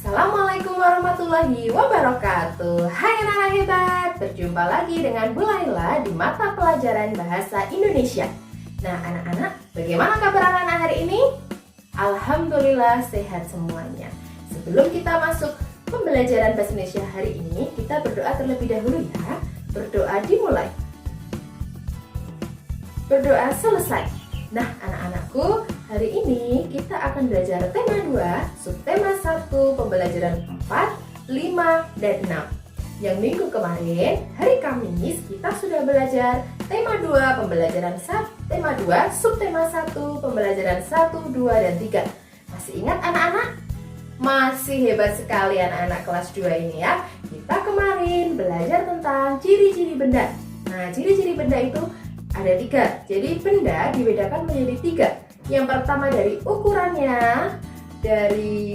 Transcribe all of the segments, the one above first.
Assalamualaikum warahmatullahi wabarakatuh. Hai anak-anak hebat, berjumpa lagi dengan Bu Laila di mata pelajaran bahasa Indonesia. Nah anak-anak, bagaimana kabar anak-anak hari ini? Alhamdulillah sehat semuanya. Sebelum kita masuk pembelajaran bahasa Indonesia hari ini, kita berdoa terlebih dahulu ya. Berdoa dimulai. Berdoa selesai. Nah anak-anakku, hari ini kita akan belajar tema 2, subtema 1, pembelajaran 4, 5, dan 6. Yang minggu kemarin, hari Kamis, kita sudah belajar tema 2, pembelajaran 1, tema 2, subtema 1, pembelajaran 1, 2, dan 3. Masih ingat anak-anak? Masih hebat sekali anak-anak kelas 2 ini ya. Kita kemarin belajar tentang ciri-ciri benda. Nah, ciri-ciri benda itu ada 3. Jadi benda dibedakan menjadi 3. Yang pertama dari ukurannya, dari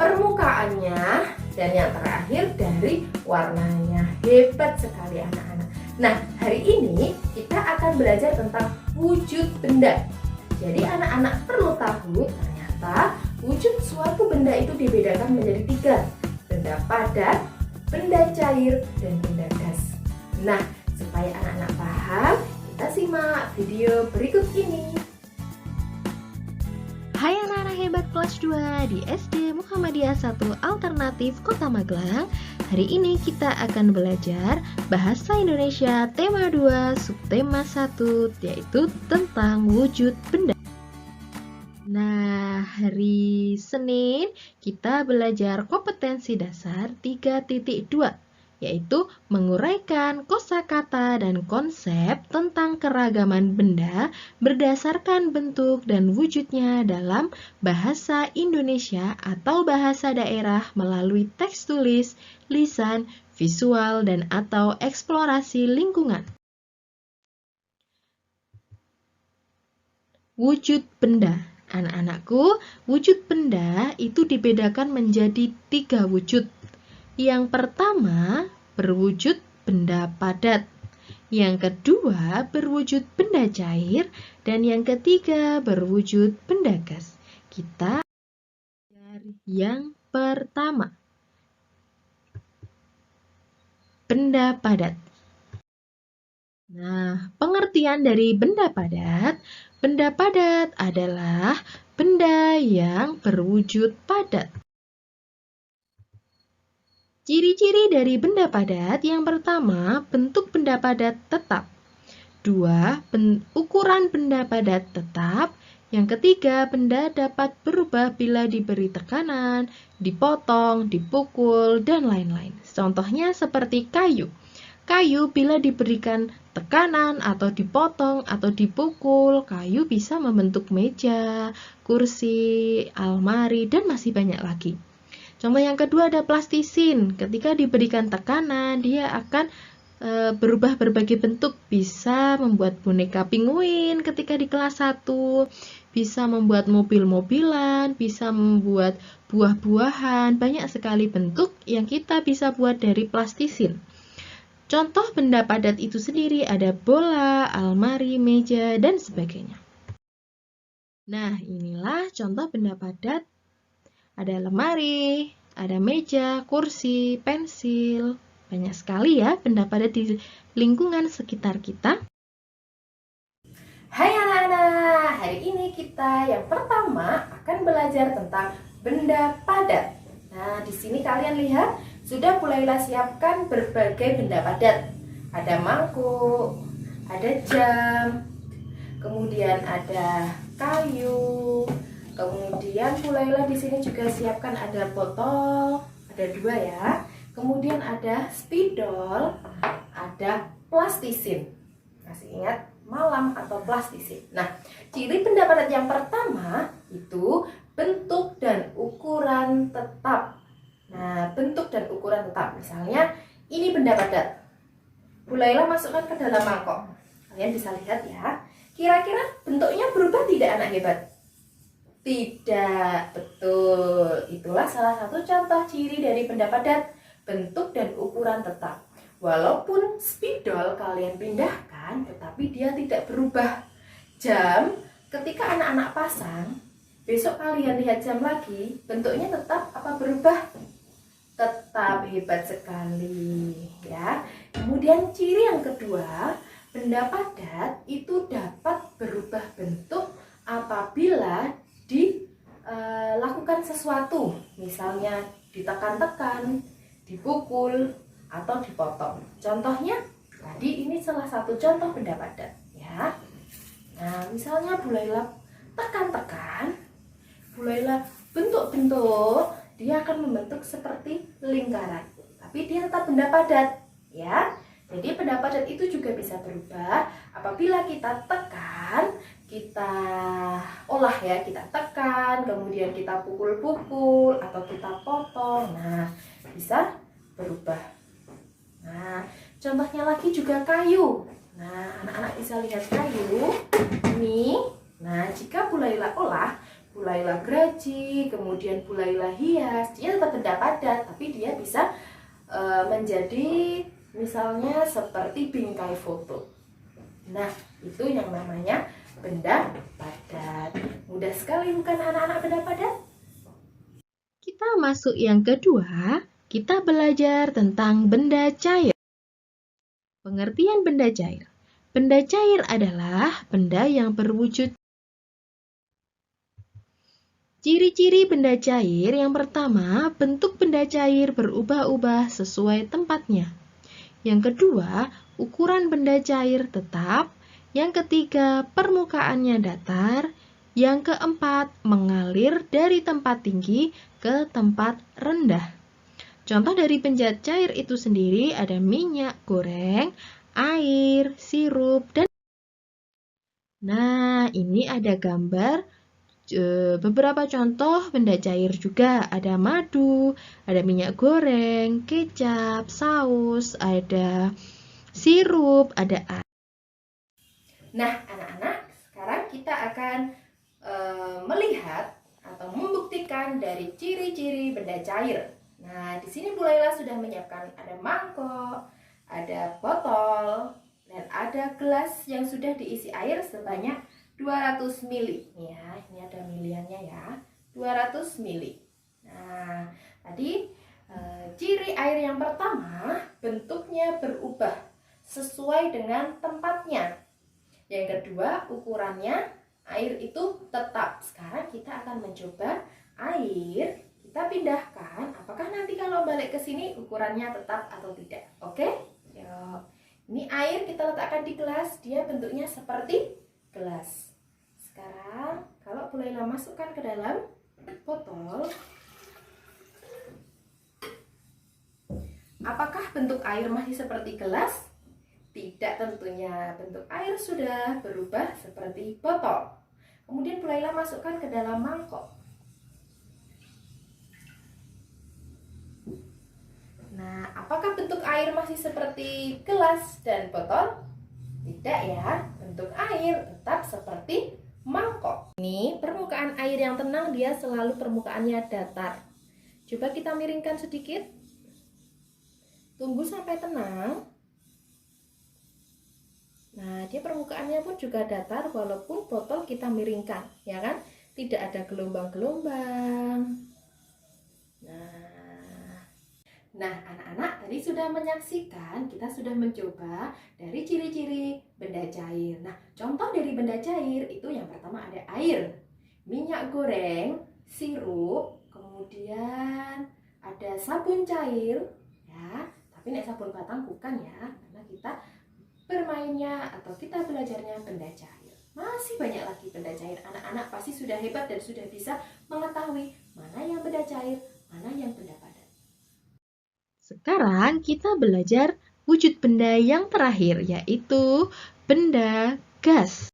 permukaannya, dan yang terakhir dari warnanya. Hebat sekali anak-anak. Nah, hari ini kita akan belajar tentang wujud benda. Jadi anak-anak perlu tahu ternyata wujud suatu benda itu dibedakan menjadi 3. Benda padat, benda cair, dan benda gas. Nah, supaya anak-anak paham, kita simak video berikut ini. Hai anak-anak hebat kelas 2 di SD Muhammadiyah 1 Alternatif Kota Magelang. Hari ini kita akan belajar Bahasa Indonesia tema 2 subtema 1, yaitu tentang wujud benda. Nah, hari Senin kita belajar kompetensi dasar 3.2, yaitu menguraikan kosakata dan konsep tentang keragaman benda berdasarkan bentuk dan wujudnya dalam bahasa Indonesia atau bahasa daerah melalui teks tulis, lisan, visual, dan atau eksplorasi lingkungan. Wujud benda. Anak-anakku, wujud benda itu dibedakan menjadi 3 wujud. Yang pertama, berwujud benda padat. Yang kedua, berwujud benda cair. Dan yang ketiga, berwujud benda gas. Kita dari yang pertama. Benda padat. Nah, pengertian dari benda padat. Benda padat adalah benda yang berwujud padat. Ciri-ciri dari benda padat, yang pertama, bentuk benda padat tetap. 2. Ukuran benda padat tetap. Yang ketiga, benda dapat berubah bila diberi tekanan, dipotong, dipukul, dan lain-lain. Contohnya seperti kayu. Kayu bila diberikan tekanan atau dipotong atau dipukul, kayu bisa membentuk meja, kursi, almari, dan masih banyak lagi. Contoh yang kedua ada plastisin. Ketika diberikan tekanan, dia akan berubah berbagai bentuk. Bisa membuat boneka penguin ketika di kelas 1, bisa membuat mobil-mobilan, bisa membuat buah-buahan. Banyak sekali bentuk yang kita bisa buat dari plastisin. Contoh benda padat itu sendiri ada bola, almari, meja, dan sebagainya. Nah, inilah contoh benda padat. Ada lemari, ada meja, kursi, pensil. Banyak sekali ya benda padat di lingkungan sekitar kita. Hai anak-anak, hari ini kita yang pertama akan belajar tentang benda padat. Nah, di sini kalian lihat sudah Bu Laila siapkan berbagai benda padat. Ada mangkuk, ada jam, kemudian ada kayu. Kemudian Bu Laila di sini juga siapkan ada botol, ada 2 ya. Kemudian ada spidol, ada plastisin. Masih ingat malam atau plastisin. Nah, ciri benda padat yang pertama itu bentuk dan ukuran tetap. Nah, bentuk dan ukuran tetap. Misalnya ini benda padat. Bu Laila masukkan ke dalam mangkok. Kalian bisa lihat ya. Kira-kira bentuknya berubah tidak anak hebat? Tidak, betul. Itulah salah satu contoh ciri dari benda padat, bentuk dan ukuran tetap. Walaupun spidol kalian pindahkan, tetapi dia tidak berubah. Jam, ketika anak-anak pasang, besok kalian lihat jam lagi, bentuknya tetap apa berubah? Tetap, hebat sekali ya. Kemudian ciri yang kedua, benda padat itu dapat berubah bentuk apabila dilakukan sesuatu, misalnya ditekan-tekan, dipukul, atau dipotong. Contohnya tadi ini salah satu contoh benda padat ya. Nah, misalnya mulailah tekan-tekan, mulailah bentuk-bentuk, dia akan membentuk seperti lingkaran, tapi dia tetap benda padat ya. Jadi benda padat itu juga bisa berubah apabila kita tekan, kita olah ya, kita tekan, kemudian kita pukul-pukul atau kita potong. Nah, bisa berubah. Nah, contohnya lagi juga kayu. Nah, anak-anak bisa lihat kayu ini. Nah, jika mulailah olah, mulailah geraji, kemudian mulailah hias, dia tetap benda padat, tapi dia bisa menjadi misalnya seperti bingkai foto. Nah, itu yang namanya benda padat. Mudah sekali bukan anak-anak benda padat? Kita masuk yang kedua, kita belajar tentang benda cair. Pengertian benda cair. Benda cair adalah benda yang berwujud. Ciri-ciri benda cair yang pertama, bentuk benda cair berubah-ubah sesuai tempatnya. Yang kedua, ukuran benda cair tetap. Yang ketiga, permukaannya datar. Yang keempat, mengalir dari tempat tinggi ke tempat rendah. Contoh dari benda cair itu sendiri ada minyak goreng, air, sirup, dan... Nah, ini ada gambar beberapa contoh benda cair juga. Ada madu, ada minyak goreng, kecap, saus, ada sirup, ada air. Nah, anak-anak, sekarang kita akan melihat atau membuktikan dari ciri-ciri benda cair. Nah, di sini Bu Laila sudah menyiapkan ada mangkok, ada botol, dan ada gelas yang sudah diisi air sebanyak 200 ml. Ya, ini ada miliannya ya. 200 ml. Nah, tadi ciri air yang pertama, bentuknya berubah sesuai dengan tempatnya. Yang kedua, ukurannya air itu tetap. Sekarang kita akan mencoba air kita pindahkan, apakah nanti kalau balik ke sini ukurannya tetap atau tidak? Oke? Yuk. Ini air kita letakkan di gelas, dia bentuknya seperti gelas. Sekarang kalau Bu Laila masukkan ke dalam botol, apakah bentuk air masih seperti gelas? Tidak tentunya, bentuk air sudah berubah seperti botol. Kemudian Bu Laila masukkan ke dalam mangkok. Nah, apakah bentuk air masih seperti gelas dan botol? Tidak ya, bentuk air tetap seperti mangkok. Ini permukaan air yang tenang, dia selalu permukaannya datar. Coba kita miringkan sedikit. Tunggu sampai tenang. Nah, dia permukaannya pun juga datar walaupun botol kita miringkan, ya kan? Tidak ada gelombang-gelombang. Nah, anak-anak tadi sudah menyaksikan, kita sudah mencoba dari ciri-ciri benda cair. Nah, contoh dari benda cair itu yang pertama ada air, minyak goreng, sirup, kemudian ada sabun cair, ya. Tapi nek sabun batang bukan ya, karena kita bermainnya atau kita belajarnya benda cair. Masih banyak lagi benda cair. Anak-anak pasti sudah hebat dan sudah bisa mengetahui mana yang benda cair, mana yang benda padat. Sekarang kita belajar wujud benda yang terakhir, yaitu benda gas.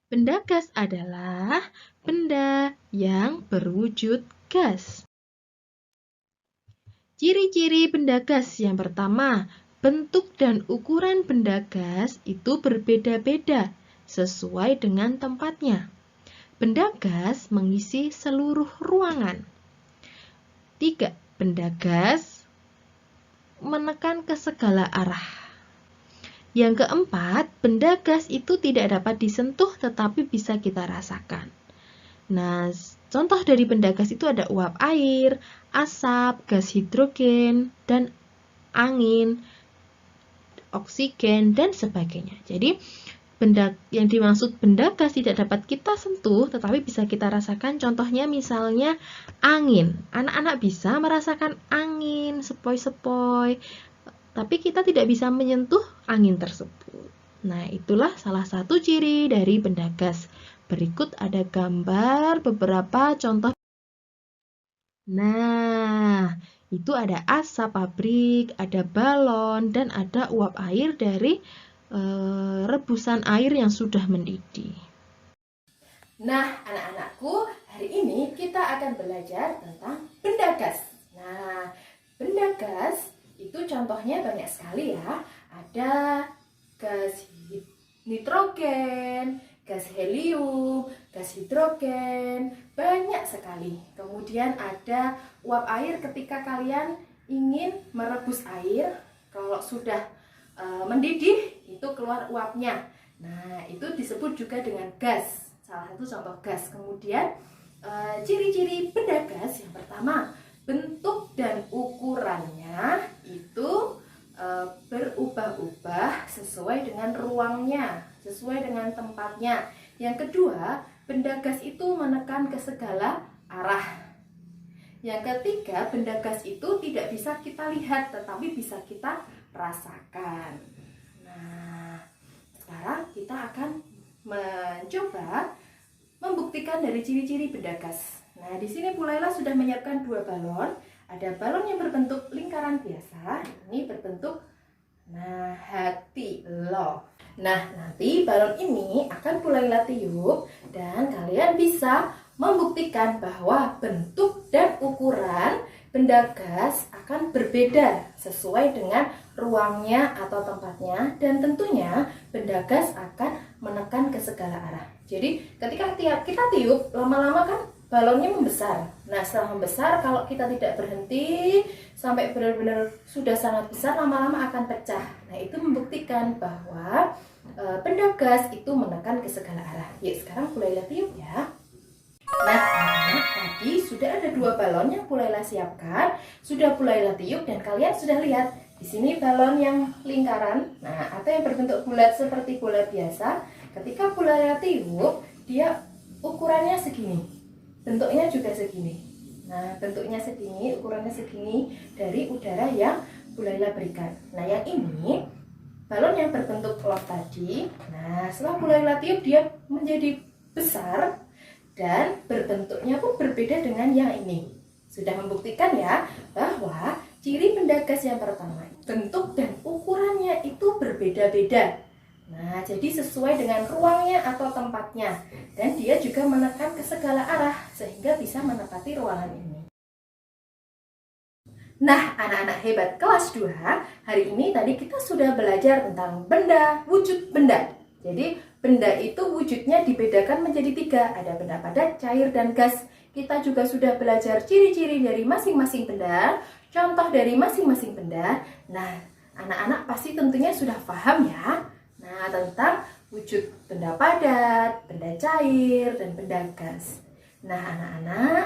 Benda gas adalah benda yang berwujud gas. Ciri-ciri benda gas yang pertama, bentuk dan ukuran benda gas itu berbeda-beda sesuai dengan tempatnya. Benda gas mengisi seluruh ruangan. 3. Benda gas menekan ke segala arah. Yang keempat, benda gas itu tidak dapat disentuh tetapi bisa kita rasakan. Nah, contoh dari benda gas itu ada uap air, asap, gas hidrogen, dan angin, oksigen, dan sebagainya. Jadi, benda yang dimaksud benda gas tidak dapat kita sentuh, tetapi bisa kita rasakan. Contohnya misalnya angin. Anak-anak bisa merasakan angin sepoi-sepoi, tapi kita tidak bisa menyentuh angin tersebut. Nah, itulah salah satu ciri dari benda gas. Berikut ada gambar beberapa contoh. Nah, itu ada asap pabrik, ada balon, dan ada uap air dari rebusan air yang sudah mendidih. Nah, anak-anakku, hari ini kita akan belajar tentang benda gas. Nah, benda gas itu contohnya banyak sekali ya. Ada gas nitrogen, gas helium, gas hidrogen, banyak sekali. Kemudian ada uap air ketika kalian ingin merebus air, kalau sudah mendidih itu keluar uapnya. Nah, itu disebut juga dengan gas. Salah satu contoh gas. Kemudian ciri-ciri benda gas yang pertama, bentuk dan ukurannya itu berubah-ubah sesuai dengan ruangnya, sesuai dengan tempatnya. Yang kedua, benda gas itu menekan ke segala arah. Yang ketiga, benda gas itu tidak bisa kita lihat, tetapi bisa kita rasakan. Nah, sekarang kita akan mencoba membuktikan dari ciri-ciri benda gas. Nah, di sini Bu Laila sudah menyiapkan 2 balon. Ada balon yang berbentuk lingkaran biasa, ini berbentuk hati love. Nah, nanti balon ini akan Bu Laila tiup dan kalian bisa membuktikan bahwa bentuk dan ukuran benda gas akan berbeda sesuai dengan ruangnya atau tempatnya, dan tentunya benda gas akan menekan ke segala arah. Jadi ketika kita tiup, lama-lama kan balonnya membesar. Nah, setelah membesar, kalau kita tidak berhenti sampai benar-benar sudah sangat besar, lama-lama akan pecah. Nah, itu membuktikan bahwa benda gas itu menekan ke segala arah. Yuk, sekarang Bu Laila tiup ya. Nah, anak-anak, tadi sudah ada 2 balon yang Bu Laila siapkan, sudah Bu Laila tiup, dan kalian sudah lihat di sini balon yang lingkaran, nah atau yang berbentuk bulat seperti bola biasa. Ketika Bu Laila tiup, dia ukurannya segini, bentuknya juga segini. Nah, bentuknya segini, ukurannya segini dari udara yang Bu Laila berikan. Nah, yang ini balon yang berbentuk love tadi. Nah, setelah Bu Laila tiup, dia menjadi besar dan berbentuknya pun berbeda dengan yang ini. Sudah membuktikan ya bahwa ciri benda gas yang pertama, bentuk dan ukurannya itu berbeda-beda. Nah, jadi sesuai dengan ruangnya atau tempatnya, dan dia juga menekan ke segala arah sehingga bisa menepati ruangan ini. Nah, anak-anak hebat kelas 2, hari ini tadi kita sudah belajar tentang benda, wujud benda. Jadi, benda itu wujudnya dibedakan menjadi 3, ada benda padat, cair, dan gas. Kita juga sudah belajar ciri-ciri dari masing-masing benda, contoh dari masing-masing benda. Nah, anak-anak pasti tentunya sudah paham ya. Nah, tentang wujud benda padat, benda cair, dan benda gas. Nah, anak-anak,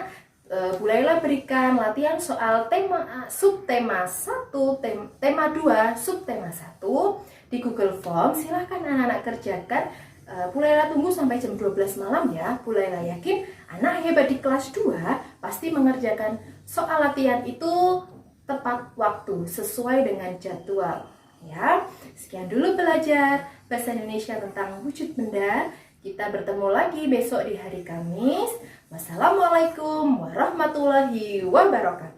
Bu Laila berikan latihan soal subtema 1, tema 2, subtema 1 di Google Form. Silahkan anak-anak kerjakan. Bu Laila tunggu sampai jam 12 malam ya. Bu Laila yakin anak hebat di kelas 2 pasti mengerjakan soal latihan itu tepat waktu, sesuai dengan jadwal ya. Sekian dulu belajar bahasa Indonesia tentang wujud benda. Kita bertemu lagi besok di hari Kamis. Wassalamualaikum warahmatullahi wabarakatuh.